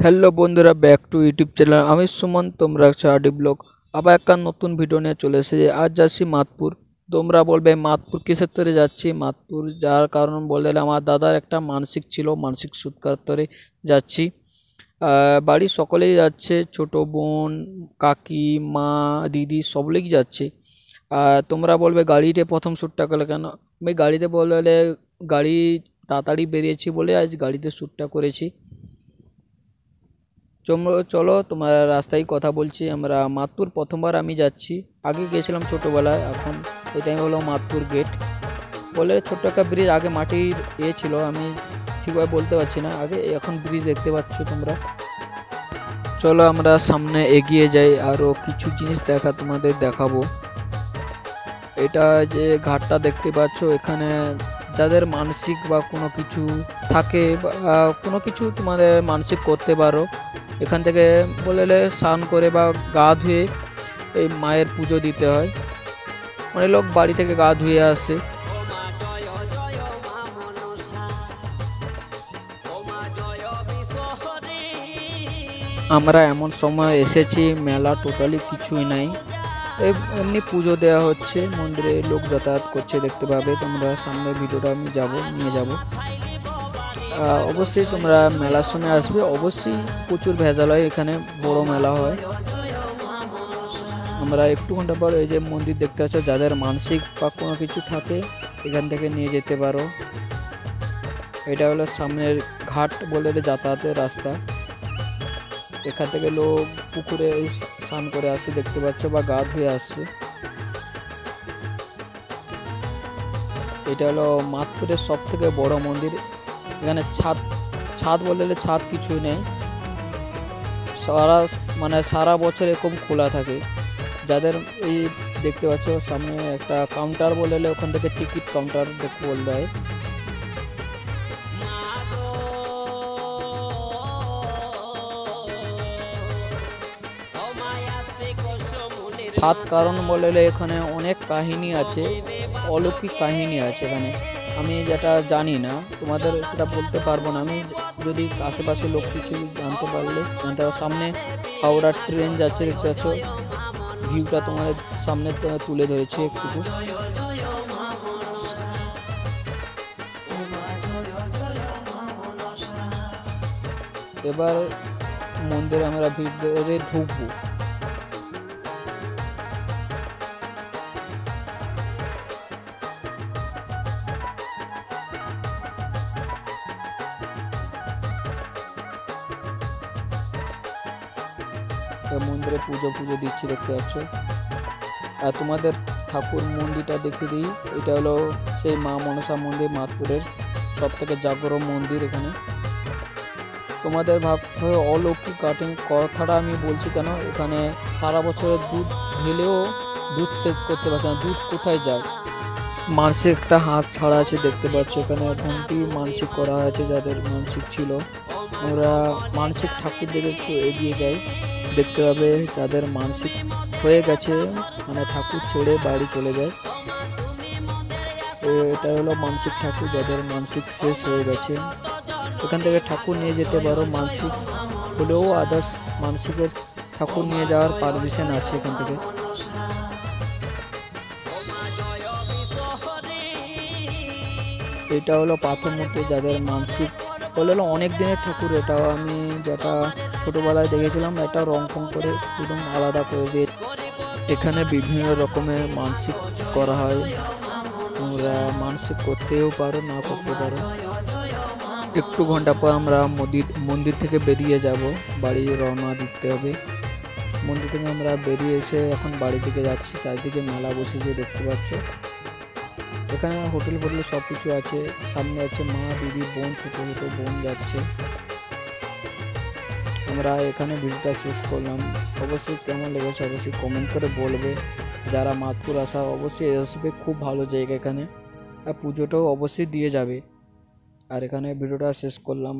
Hello বন্ধুরা, back to YouTube channel. আমি সুমন, তোমরা আরডি ব্লগ আবার একটা নতুন ভিডিও নিয়ে চলে এসেছি। আজ যাচ্ছি মাতপুর। তোমরা বলবে মাতপুর কিসের তরে যাচ্ছি? মাতপুর যাওয়ার কারণ বলতে গেলে আমার দাদার একটা মানসিক ছিল, মানসিক সুৎকার তরে যাচ্ছি। বাড়ির সকলেই যাচ্ছে, ছোট বোন, কাকি, মা, দিদি সকলেই যাচ্ছে। তোমরা বলবে গাড়িতে প্রথম শ্যুটটা করলে কেন? আমি গাড়িতে বললে গাড়ি তাড়াতাড়ি বেরিয়েছি বলে আজ গাড়িতে শ্যুটটা করেছি। চলো তোমার রাস্তায় কথা বলছি। আমরা মাতপুর প্রথমবার আমি যাচ্ছি, আগে গিয়েছিলাম ছোটোবেলায়। এখন এটাই হলো মাতপুর গেট বলে ছোট্ট একটা ব্রিজ, আগে মাটির ছিল, আমি ঠিকভাবে বলতে পারছি না। আগে এখন ব্রিজ দেখতে পাচ্ছ তোমরা। চলো আমরা সামনে এগিয়ে যাই, আরও কিছু জিনিস তোমাদের দেখাবো। এটা যে ঘাটটা দেখতে পাচ্ছ, এখানে যাদের মানসিক বা কোনো কিছু থাকে বা কোনো কিছু তোমাদের মানসিক করতে পারো, এখান থেকে বললে স্নান করে বা গা ধুয়ে এই মায়ের পুজো দিতে হয়। অনেক লোক বাড়ি থেকে গা ধুয়ে আসে। আমরা এমন সময় এসেছি মেলা টোটালি কিছুই নাই, এমনি পুজো দেওয়া হচ্ছে, মন্দিরে লোক যাতায়াত করছে, দেখতে পাবে তোমরা। সামনে ভিডিওটা আমি নিয়ে যাব। অবশ্যই তোমরা মেলার সময় আসবে, অবশ্যই প্রচুর ভেজাল হয়, এখানে বড় মেলা হয়। আমরা একটু ঘন্টা পর এই যে মন্দির দেখতে পাচ্ছ, যাদের মানসিক বা কোনো কিছু থাকে এখান থেকে নিয়ে যেতে পারো। এটা হলো সামনের ঘাট বলে যাতায়াতের রাস্তা। এখান থেকে লোক পুকুরে স্নান করে আসে, দেখতে পাচ্ছ, বা গা ধুয়ে আসছে। এটা হলো মাতপুরের সব থেকে বড় মন্দির। এখানে ছাদ বলতে ছাদ কিছুই নেই, সারা বছর এরকম খোলা থাকে। যাদের এই দেখতে পাচ্ছ সামনে একটা কাউন্টার বললে, ওখান থেকে টিকিট কাউন্টার দেখতে বলতে হয়। ছাদ কারণ বললে এখানে অনেক কাহিনী আছে, অলৌকিক কাহিনী আছে এখানে। আমি যেটা জানি না তোমাদের সেটা বলতে পারবো না, আমি যদি আশেপাশে লোক কিছু জানতে পারলে জানতে পারবো। সামনে হাওড়া ট্রেন যাচ্ছে, দেখতে পাচ্ছ, ভিউটা তোমাদের সামনে তুলে ধরেছে একটু। এবার মন্দিরে আমরা ভিতরে ঢুকবো। মন্দিরে পুজো দিচ্ছি, দেখতে পাচ্ছ। আর তোমাদের ঠাকুর মন্দিরটা দেখিয়ে দিই। এটা হলো সেই মা মনসা মন্দির, মাতপুরের সব থেকে জাগ্রত মন্দির। এখানে তোমাদের ভাবতে অলৌকিক কথাটা আমি বলছি কেন, এখানে সারা বছরের দুধ ঢেলেও দুধ শেষ করতে পারছে না, দুধ কোথায় যায়। মানসিক একটা হাত ছাড়া আছে, দেখতে পাচ্ছ। এখানে ঘন্টি মানসিক করা হয়েছে, যাদের মানসিক ছিল। আমরা মানসিক ঠাকুরদের একটু এগিয়ে যাই, দেখতে পাবে যাদের মানসিক হয়ে গেছে ঠাকুর ছেড়ে বাড়ি চলে যায়। এটা হলো মানসিক ঠাকুর, যাদের মানসিক শেষ হয়ে গেছে এখান থেকে ঠাকুর নিয়ে যেতে পারো। মানসিক হলেও আদার্স মানসিকের ঠাকুর নিয়ে যাওয়ার পারমিশন আছে এখান থেকে। এটা হলো পাথর মূর্তি, যাদের মানসিক হলো অনেক দিনের ঠাকুর। এটাও আমি যেটা ছোটোবেলায় দেখেছিলাম, এটা রং ফং করে একদম আলাদা করে দিয়ে এখানে বিভিন্ন রকমের মানসিক করা হয়। তোমরা মানসিক করতেও পারো, না করতে পারো। একটু ঘন্টা পর আমরা মন্দির থেকে বেরিয়ে যাব, বাড়ি রওনা দিতে হবে। মন্দির থেকে আমরা বেরিয়ে এসে এখন বাড়ি থেকে যাচ্ছি। চারিদিকে মেলা বসেছে, দেখতে পাচ্ছ। এখানে হোটেল সব কিছু আছে। সামনে আছে মা, দিদি, বোন, ছোট বোন যাচ্ছে। আমরা এখানে ভিডিওটা শেষ করলাম। অবশ্যই কেমন লেগেছে অবশ্যই কমেন্ট করে বলবে। যারা মাতপুর আসা অবশ্যই আসবে, খুব ভালো জায়গা এখানে। আর পুজোটাও অবশ্যই দিয়ে যাবে। আর এখানে ভিডিওটা শেষ করলাম।